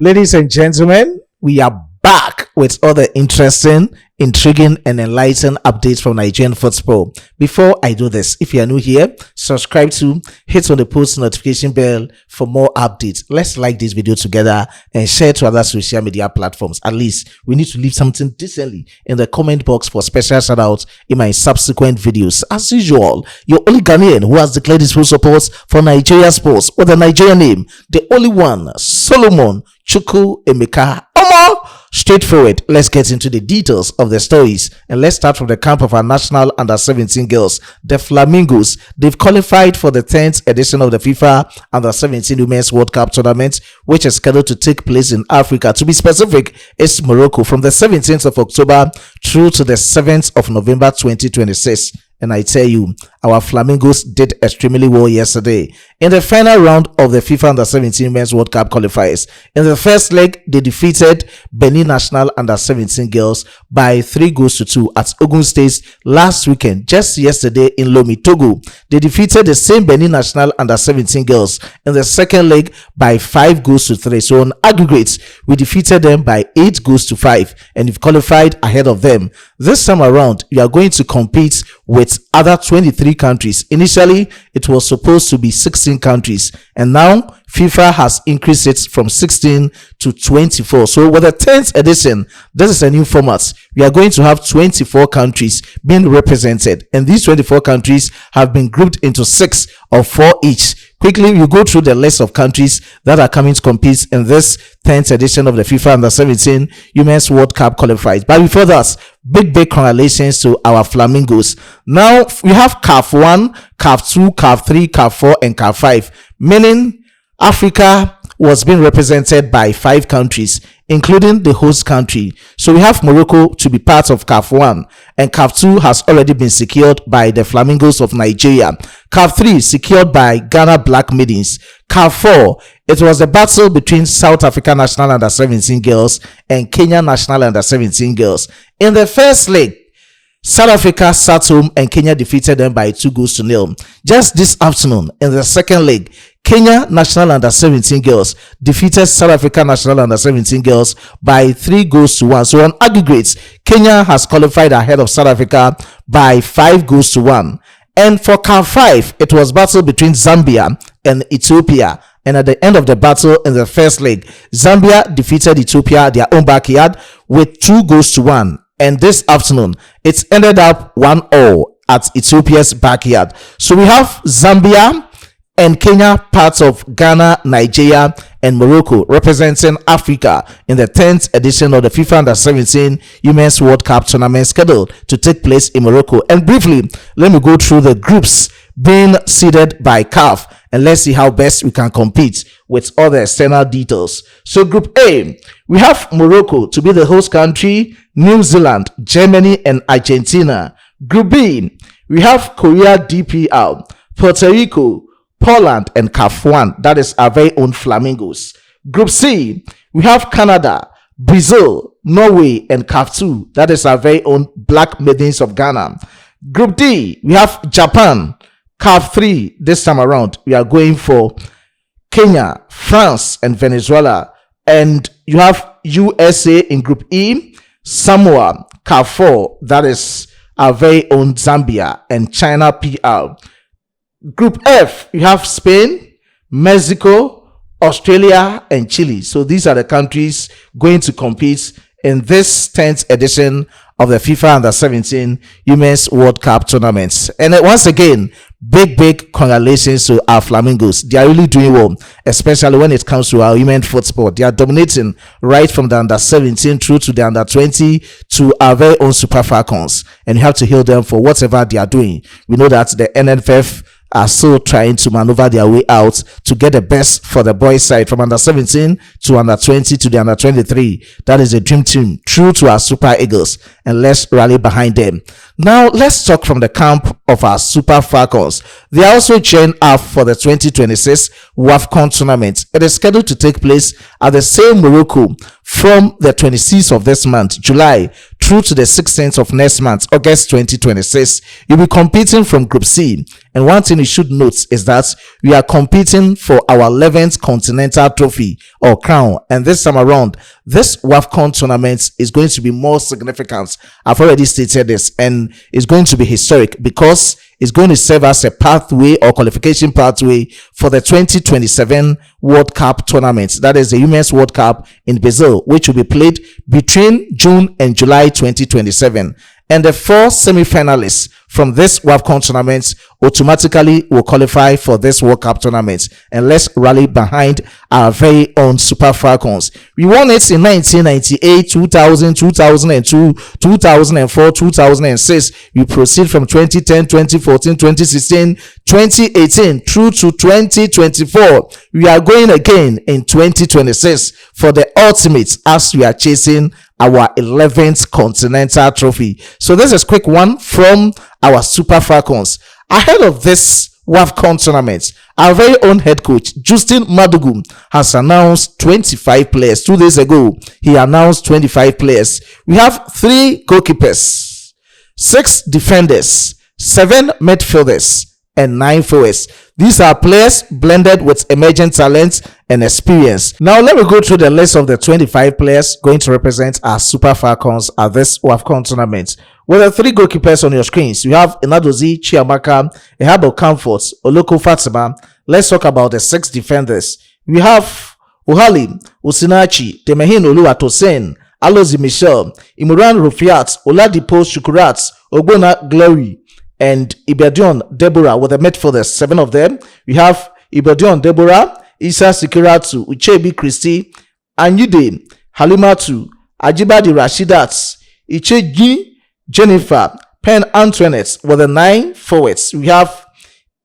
Ladies and gentlemen, we are back with other interesting, intriguing, and enlightening updates from Nigerian football. Before I do this, if you are new here, subscribe to, hit on the post notification bell for more updates. Let's like this video together and share to other social media platforms. At least we need to leave something decently in the comment box for special shout out in my subsequent videos. As usual, your only Ghanaian who has declared his full support for Nigeria sports with a Nigerian name, the only one, Solomon Chukwu Emeka. Straightforward, let's get into the details of the stories, and let's start from the camp of our national under-17 girls, the Flamingos. They've qualified for the 10th edition of the FIFA Under-17 Women's World Cup tournament, which is scheduled to take place in Africa. To be specific, it's Morocco from the 17th of October through to the 7th of November 2026. And I tell you, our Flamingos did extremely well yesterday in the final round of the FIFA Under-17 Women's World Cup qualifiers. In the first leg, they defeated Benin National Under-17 girls by 3-2 at Ogun State last weekend. Just yesterday in Lomé, Togo, they defeated the same Benin National Under-17 girls in the second leg by 5-3. So on aggregate, we defeated them by 8-5, and we've qualified ahead of them. This time around, we are going to compete with other 23 countries. Initially, it was supposed to be 16 countries, and now FIFA has increased it from 16 to 24. So with the 10th edition, this is a new format. We are going to have 24 countries being represented, and these 24 countries have been grouped into 6 or 4 each. Quickly, you go through the list of countries that are coming to compete in this 10th edition of the FIFA Under-17 Women's World Cup qualifiers. But before that, big congratulations to our Flamingos. Now, we have CAF 1, CAF 2, CAF 3, CAF 4, and CAF 5, meaning Africa was being represented by 5 countries, including the host country. So we have Morocco to be part of CAF 1, and CAF 2 has already been secured by the Flamingos of Nigeria. CAF 3 secured by Ghana Black Maidens. CAF 4, it was a battle between South Africa National Under-17 girls and Kenya National Under-17 girls. In the first leg, South Africa sat home and Kenya defeated them by 2-0. Just this afternoon, in the second leg, Kenya National Under-17 girls defeated South Africa National Under-17 girls by 3-1. So on aggregate, Kenya has qualified ahead of South Africa by 5-1. And for CAF 5, it was battle between Zambia and Ethiopia. And at the end of the battle in the first leg, Zambia defeated Ethiopia at their own backyard with 2-1. And this afternoon, it ended up 1-0 at Ethiopia's backyard. So we have Zambia and Kenya, parts of Ghana, Nigeria, and Morocco representing Africa in the 10th edition of the FIFA Under-17 Women's World Cup tournament scheduled to take place in Morocco. And briefly, let me go through the groups being seeded by CAF, and let's see how best we can compete with all the external details. So Group A, we have Morocco to be the host country, New Zealand, Germany, and Argentina. Group B, we have Korea DPR, Puerto Rico, Poland, and CAF 1, that is our very own Flamingos. Group C, we have Canada, Brazil, Norway, and CAF 2, that is our very own Black Maidens of Ghana. Group D, we have Japan. CAF 3, this time around, we are going for Kenya, France, and Venezuela. And you have USA in Group E, Samoa, CAF 4, that is our very own Zambia, and China PR. Group F, you have Spain, Mexico, Australia, and Chile. So these are the countries going to compete in this 10th edition of the FIFA Under-17 Women's World Cup tournaments. And once again, big congratulations to our Flamingos. They are really doing well, especially when it comes to our women football. They are dominating right from the Under-17 through to the Under-20 to our very own Super Falcons. And you have to hail them for whatever they are doing. We know that the NFF are still trying to maneuver their way out to get the best for the boys side from Under-17 to Under-20 to the Under-23. That is a dream team, true to our Super Eagles, and let's rally behind them. Now let's talk from the camp of our Super Falcons. They are also joined up for the 2026 WAFCON tournament. It is scheduled to take place at the same Morocco from the 26th of this month, July, through to the 16th of next month, August 2026. You'll be competing from Group C. And one thing you should note is that we are competing for our 11th continental trophy or crown. And this time around, this WAFCON tournament is going to be more significant. I've already stated this, and it's going to be historic because it's going to serve as a pathway or qualification pathway for the 2027 World Cup tournament. That is the Women's World Cup in Brazil, which will be played between June and July 2027. And the 4 semi-finalists from this WAFCON tournament automatically will qualify for this World Cup tournament. And let's rally behind our very own Super Falcons. We won it in 1998, 2000, 2002, 2004, 2006. We proceed from 2010, 2014, 2016, 2018 through to 2024. We are going again in 2026 for the ultimate as we are chasing our 11th continental trophy. So this is quick one from our Super Falcons. Ahead of this WAFCON tournament, our very own head coach, Justin Madugu, has announced 25 players. 2 days ago, he announced 25 players. We have 3 goalkeepers, 6 defenders, 7 midfielders, and 9 forwards. These are players blended with emerging talent and experience. Now let me go through the list of the 25 players going to represent our Super Falcons at this WAFCON tournament. With the 3 goalkeepers on your screens, you have Inadozie Chiamaka, Ehabo Comfort, Oloko Fatima. Let's talk about the 6 defenders. We have Ohali Osinachi, Temehin Oluwatosen, Alozi Michel, Imran Rufiat, Oladipo Shukurat, Ogbona Glory, and Ibadion Deborah with the midfielders, 7 of them. We have Ibadion Deborah, Isa Sikiratu, Uchebi Christie, Anyude Halimatu, Ajibadi Rashidat, Icheji Jennifer, Pen Antoinette with the 9 forwards. We have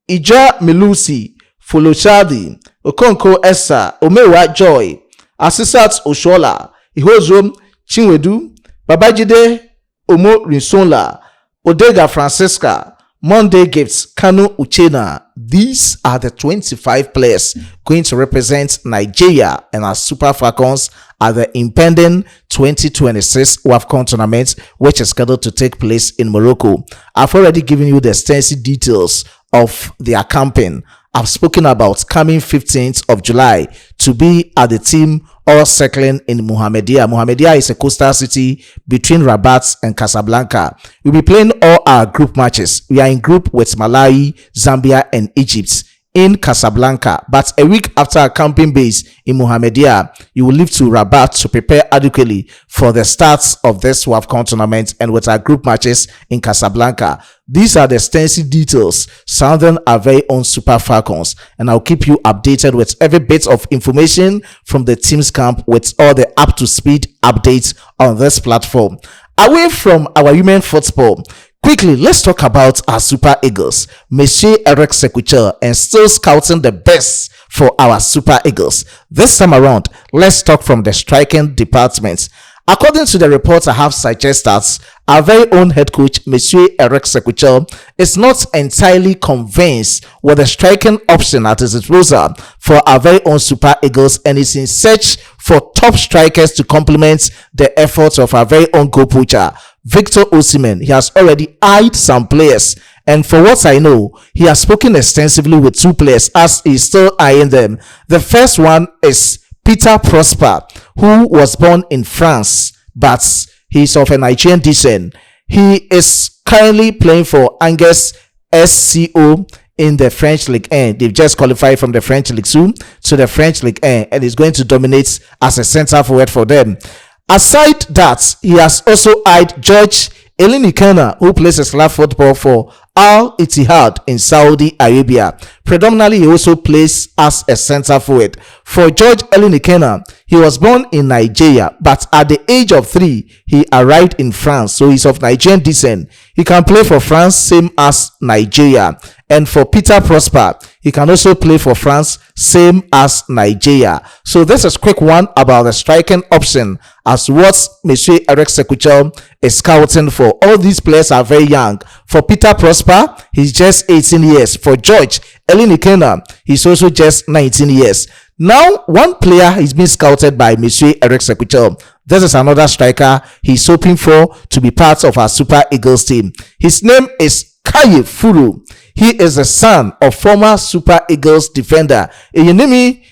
Ija Milusi, Foloshadi, Okonko Esa, Omewa Joy, Asisat Oshola, Ihozom Chinwedu, Babajide Omo Rinsola, Odega Francisca, Monday Gifts, Kanu Uchena. These are the 25 players going to represent Nigeria and our Super Falcons at the impending 2026 WAFCON tournament, which is scheduled to take place in Morocco. I've already given you the extensive details of their campaign. I've spoken about coming 15th of July to be at the team all circling in Mohammedia. Mohammedia is a coastal city between Rabat and Casablanca. We'll be playing all our group matches. We are in group with Malawi, Zambia, and Egypt in Casablanca. But a week after our camping base in Mohammedia, you will leave to Rabat to prepare adequately for the starts of this WAFCON tournament and with our group matches in Casablanca. These are the extensive details surrounding our very own Super Falcons, and I'll keep you updated with every bit of information from the team's camp with all the up-to-speed updates on this platform. Away from our women football, quickly, let's talk about our Super Eagles. Monsieur Eric Sequichel and still scouting the best for our Super Eagles. This time around, let's talk from the striking department. According to the reports I have suggested, our very own head coach, Monsieur Eric Sequichel, is not entirely convinced with the striking option at his disposal for our very own Super Eagles, and is in search for top strikers to complement the efforts of our very own goal poacher, Victor Osimhen. He has already eyed some players, and for what I know, he has spoken extensively with 2 players as he's still eyeing them. The first one is Peter Prosper, who was born in France, but he's of a Nigerian descent. He is currently playing for Angers SCO in the French Ligue 1. They've just qualified from the French Ligue 2 to the French Ligue 1, and is going to dominate as a center forward for them. Aside that, he has also eyed George Elinikana, who plays his club football for Al Ittihad in Saudi Arabia. Predominantly, he also plays as a center forward. For George Elinikana, he was born in Nigeria, but at the age of 3, he arrived in France, so he's of Nigerian descent. He can play for France, same as Nigeria. And for Peter Prosper, He can also play for France, same as Nigeria. So this is quick one about the striking option as what Monsieur Eric Sekuchel is scouting for. All these players are very young. For Peter Prosper, he's just 18 years. For George Elinikena, he's also just 19 years. Now, one player is being scouted by Monsieur Eric Sekuchel. This is another striker he's hoping for to be part of our Super Eagles team. His name is Kaye Furu. He is the son of former Super Eagles defender Eyenemi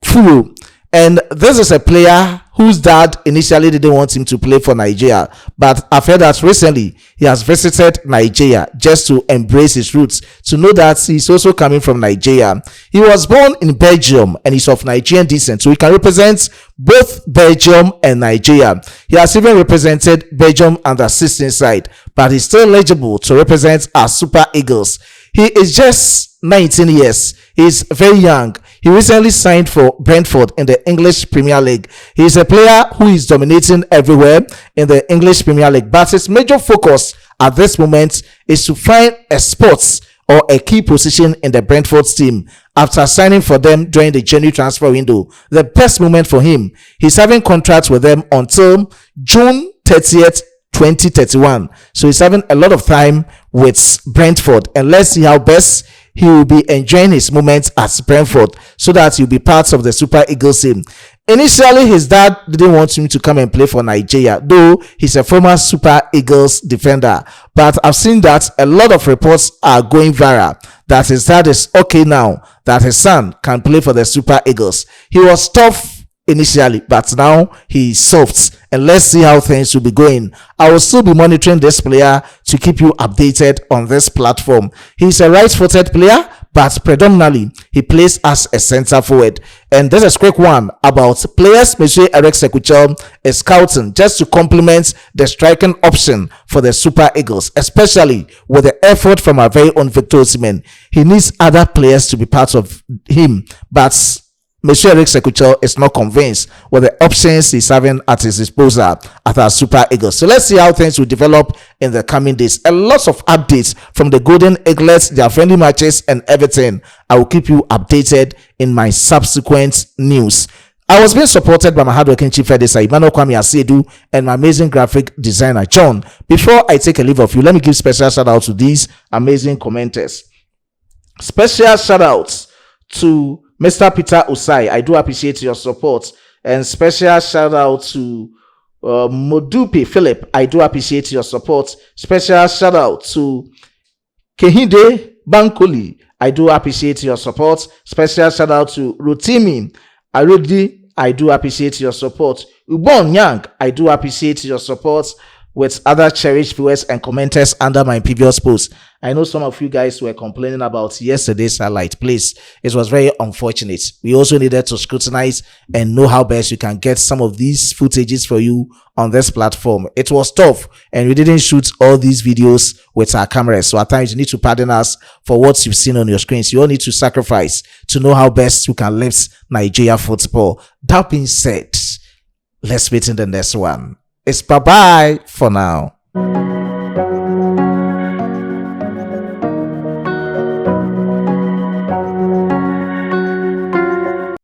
Furu. And this is a player whose dad initially didn't want him to play for Nigeria. But I've heard that recently he has visited Nigeria just to embrace his roots, to know that he's also coming from Nigeria. He was born in Belgium and he's of Nigerian descent, so he can represent both Belgium and Nigeria. He has even represented Belgium under 16 side, but he's still eligible to represent our Super Eagles. He is just 19 years. He's very young. He recently signed for Brentford in the English Premier League. He is a player who is dominating everywhere in the English Premier League, but his major focus at this moment is to find a spot or a key position in the Brentford team after signing for them during the January transfer window. The best moment for him, he's having contracts with them until June 30th, 2031. So he's having a lot of time with Brentford, and let's see how best he will be enjoying his moments at Brentford so that he'll be part of the Super Eagles team. Initially, his dad didn't want him to come and play for Nigeria, though he's a former Super Eagles defender. But I've seen that a lot of reports are going viral that his dad is okay now, that his son can play for the Super Eagles. He was tough initially, but now he's soft, and let's see how things will be going. I will still be monitoring this player to keep you updated on this platform. He's a right-footed player, but predominantly he plays as a center forward. And this is a quick one about players Monsieur Eric Sekuchel is scouting just to complement the striking option for the Super Eagles, especially with the effort from our very own Victor Osimhen. He needs other players to be part of him, but Monsieur Eric Sekuchel is not convinced with the options he's having at his disposal at our Super Eagles. So let's see how things will develop in the coming days. A lot of updates from the Golden Eaglets, their friendly matches and everything. I will keep you updated in my subsequent news. I was being supported by my hardworking chief editor Emmanuel Kwame Asiedu and my amazing graphic designer John. Before I take a leave of you, let me give special shout out to these amazing commenters. Special shout outs to Mr. Peter Osai, I do appreciate your support. And special shout out to Modupe Philip, I do appreciate your support. Special shout out to Kehinde Bankoli, I do appreciate your support. Special shout out to Rotimi Arudi, I do appreciate your support. Ubon Yang, I do appreciate your support, with other cherished viewers and commenters under my previous post. I know some of you guys were complaining about yesterday's highlight. Please, it was very unfortunate. We also needed to scrutinize and know how best you can get some of these footages for you on this platform. It was tough, and we didn't shoot all these videos with our cameras. So at times you need to pardon us for what you've seen on your screens. You all need to sacrifice to know how best you can lift Nigeria football. That being said, let's meet in the next one. It's bye-bye for now.